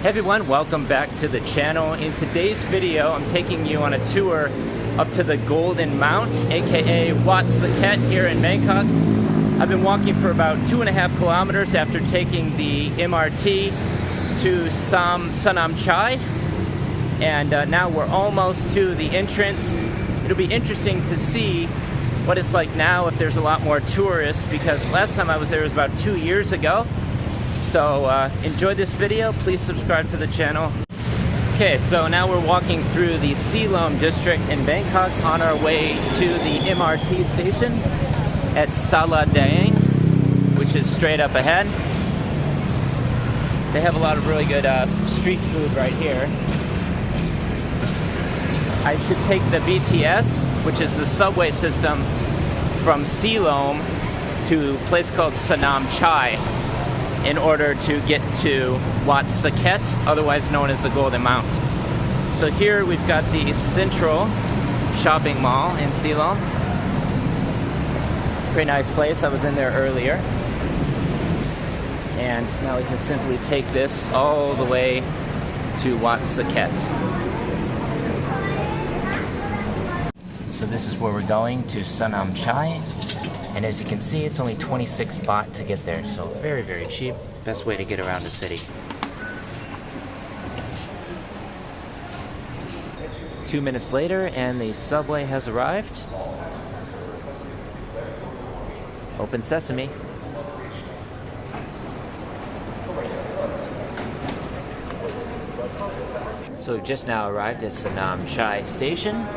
Hey everyone, welcome back to the channel. In today's video, I'm taking you on a tour up to the Golden Mount, aka Wat Saket here in Bangkok. I've been walking for about 2.5 kilometers after taking the MRT to Sanam Chai, and now we're almost to the entrance. It'll be interesting to see what it's like now if there's a lot more tourists, because last time I was there was about 2 years ago. So enjoy this video, please subscribe to the channel. Okay, so now we're walking through the Siloam district in Bangkok on our way to the MRT station at Saladang, which is straight up ahead. They have a lot of really good street food right here. I should take the BTS, which is the subway system from Siloam to a place called Sanam Chai, in order to get to Wat Saket, otherwise known as the Golden Mount. So here we've got the Central Shopping Mall in Siloam. Pretty nice place, I was in there earlier. And now we can simply take this all the way to Wat Saket. So this is where we're going, to Sanam Chai. And as you can see, it's only 26 baht to get there, so very, very cheap. Best way to get around the city. 2 minutes later, and the subway has arrived. Open sesame. So we've just now arrived at Sanam Chai station.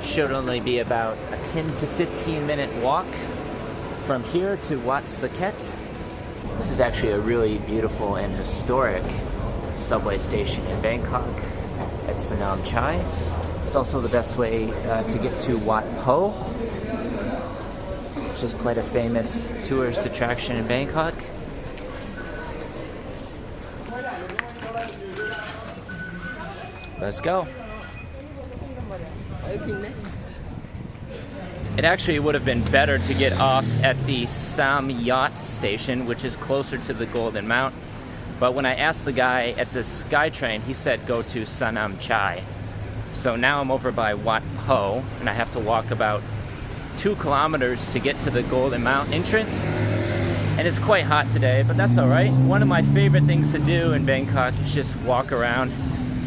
Should only be about a 10 to 15 minute walk from here to Wat Saket. This is actually a really beautiful and historic subway station in Bangkok at Sanam Chai. It's also the best way to get to Wat Po, which is quite a famous tourist attraction in Bangkok. Let's go. It actually would have been better to get off at the Samui station, which is closer to the Golden Mount. But when I asked the guy at the SkyTrain, he said go to Sanam Chai. So now I'm over by Wat Po, and I have to walk about 2 kilometers to get to the Golden Mount entrance. And it's quite hot today, but that's all right. One of my favorite things to do in Bangkok is just walk around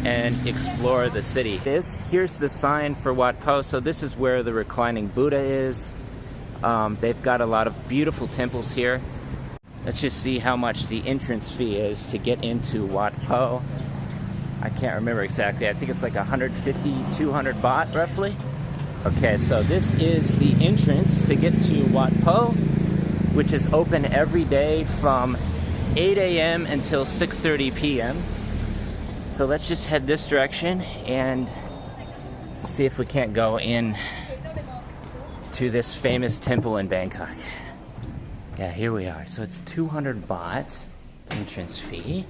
and explore the city. Here's the sign for Wat Po. So this is where the reclining Buddha is. They've got a lot of beautiful temples here. Let's just see how much the entrance fee is to get into Wat Po. I can't remember exactly. I think it's like 150, 200 baht roughly. Okay, so this is the entrance to get to Wat Po, which is open every day from 8 a.m. until 6:30 p.m. So let's just head this direction and see if we can't go in to this famous temple in Bangkok. Yeah, here we are. So it's 200 baht entrance fee.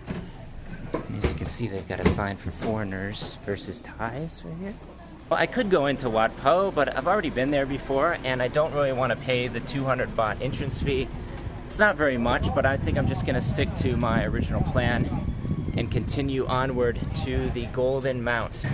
And as you can see, they've got a sign for foreigners versus Thais right here. Well, I could go into Wat Po, but I've already been there before, and I don't really want to pay the 200 baht entrance fee. It's not very much, but I think I'm just going to stick to my original plan and continue onward to the Golden Mount.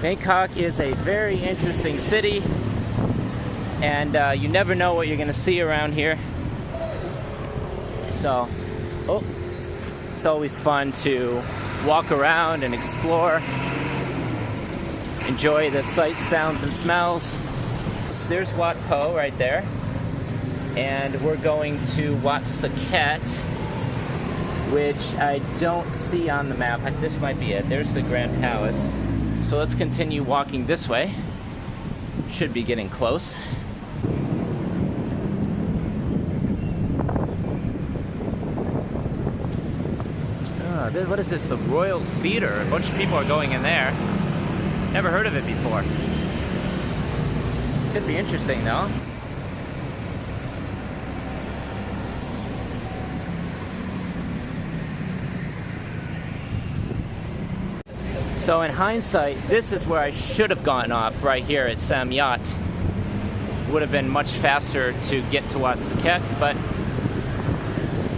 Bangkok is a very interesting city, and you never know what you're gonna see around here. So, it's always fun to walk around and explore, enjoy the sights, sounds, and smells. So there's Wat Po right there, and we're going to Wat Saket, which I don't see on the map. This might be it. There's the Grand Palace. So let's continue walking this way. Should be getting close. What is this? The Royal Theater. A bunch of people are going in there. Never heard of it before. Could be interesting though. So in hindsight, this is where I should have gone off, right here at Samui. Would have been much faster to get to Wat Saket, but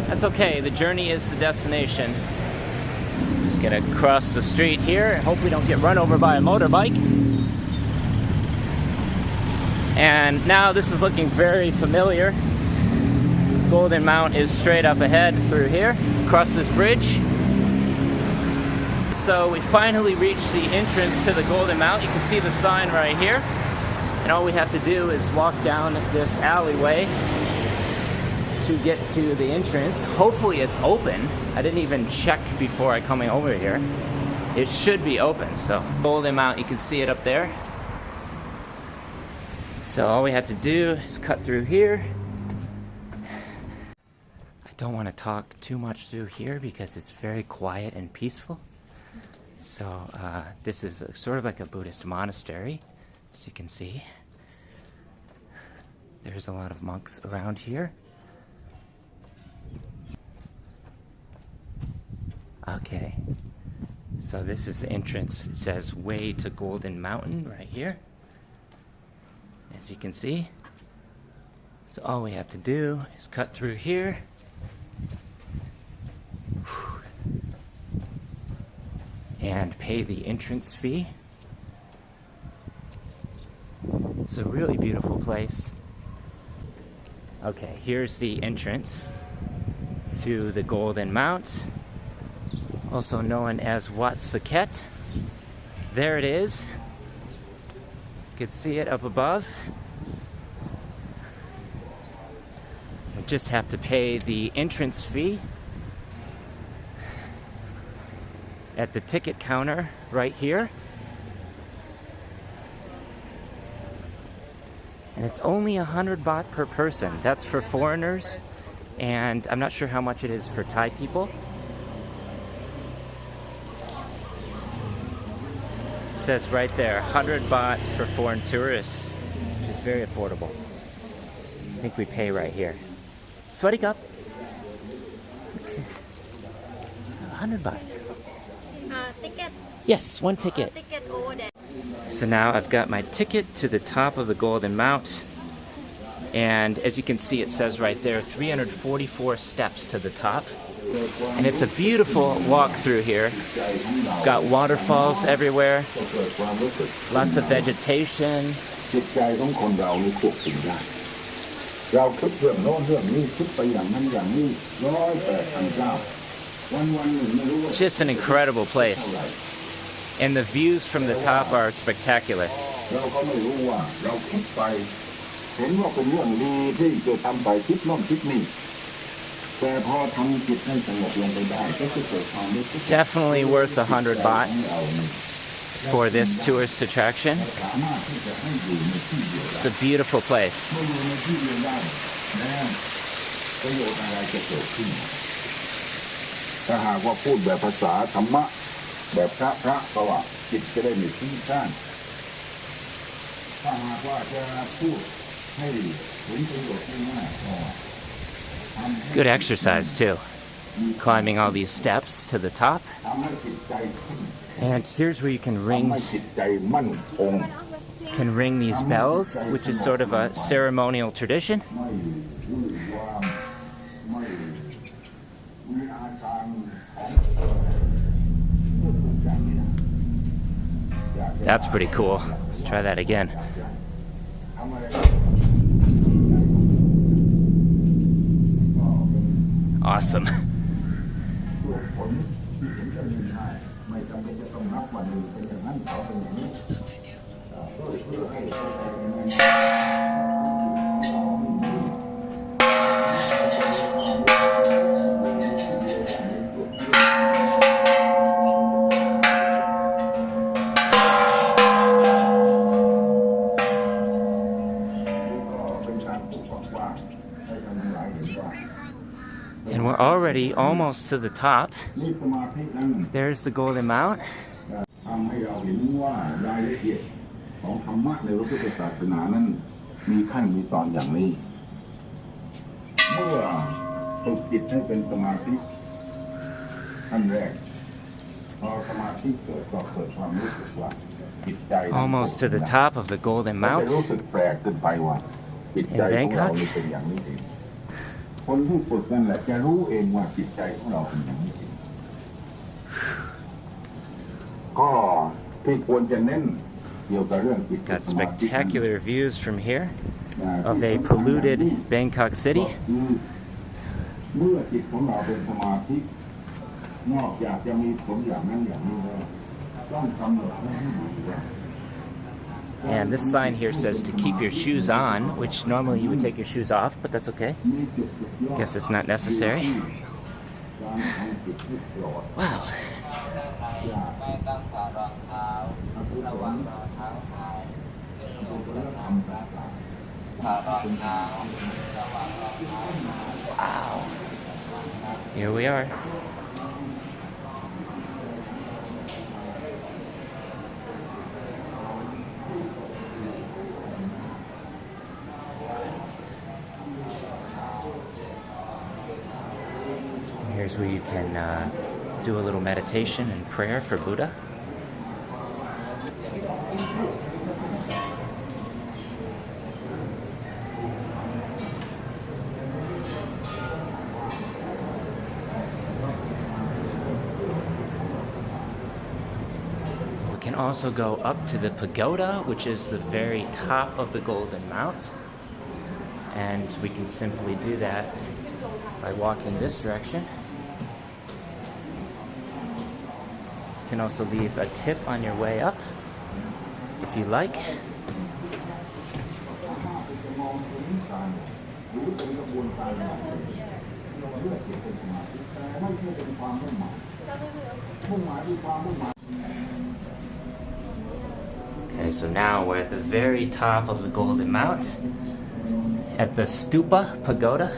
that's okay. The journey is the destination. Just gonna cross the street here and hope we don't get run over by a motorbike. And now this is looking very familiar. Golden Mount is straight up ahead through here, across this bridge. So we finally reached the entrance to the Golden Mount. You can see the sign right here. And all we have to do is walk down this alleyway to get to the entrance. Hopefully it's open. I didn't even check before I coming over here. It should be open. So Golden Mount, you can see it up there. So all we have to do is cut through here. I don't want to talk too much through here because it's very quiet and peaceful. So this is sort of like a Buddhist monastery, as you can see. There's a lot of monks around here. Okay, so this is the entrance. It says Way to Golden Mountain right here, as you can see. So all we have to do is cut through here. And pay the entrance fee. It's a really beautiful place. Okay, here's the entrance to the Golden Mount, also known as Wat Saket. There it is. You can see it up above. We just have to pay the entrance fee at the ticket counter right here. And it's only 100 baht per person. That's for foreigners, and I'm not sure how much it is for Thai people. It says right there, 100 baht for foreign tourists, which is very affordable. I think we pay right here. Swadikap. 100 baht. Ticket. Yes, one ticket. Ticket over there. So now I've got my ticket to the top of the Golden Mount, and as you can see, it says right there 344 steps to the top, and it's a beautiful walk through here. Got waterfalls everywhere, lots of vegetation. Just an incredible place. And the views from the top are spectacular. Definitely worth 100 baht for this tourist attraction. It's a beautiful place. Good exercise too, climbing all these steps to the top. And here's where you can ring these bells, which is sort of a ceremonial tradition. That's pretty cool. Let's try that again. Awesome. And we're already almost to the top. There's the Golden Mount. ของธรรมะในพระพุทธศาสนานั้นมีขั้นมีตอนอย่างนี้เมื่อฝึกจิตให้เป็นสมาธิขั้นแรกพอสมาธิเกิดก็เกิดความรู้สึกว่าจิตใจ Almost to the top of the Golden จะ Mount รู้สึกแปลกขึ้นไปว่าจิตใจของเราเป็นอย่างนี้เองคนที่ฝึกนั่นแหละจะรู้เองว่าจิตใจของเราเป็นอย่างนี้เองก็ที่ควรจะเน้นเกี่ยวกับเรื่องจิต Got spectacular views from here of a polluted Bangkok City. เมื่อจิตของเราเป็นสมาธินอกจากจะมีผลอย่างนั้นอย่างนี้แล้วต้องกำหนดให้ดีว่า And this sign here says to keep your shoes on, which normally you would take your shoes off, but that's okay. Guess it's not necessary. Wow. Wow. Here we are. Here's where you can do a little meditation and prayer for Buddha. We can also go up to the pagoda, which is the very top of the Golden Mount. And we can simply do that by walking this direction. You can also leave a tip on your way up if you like. Okay, so now we're at the very top of the Golden Mount at the Stupa Pagoda.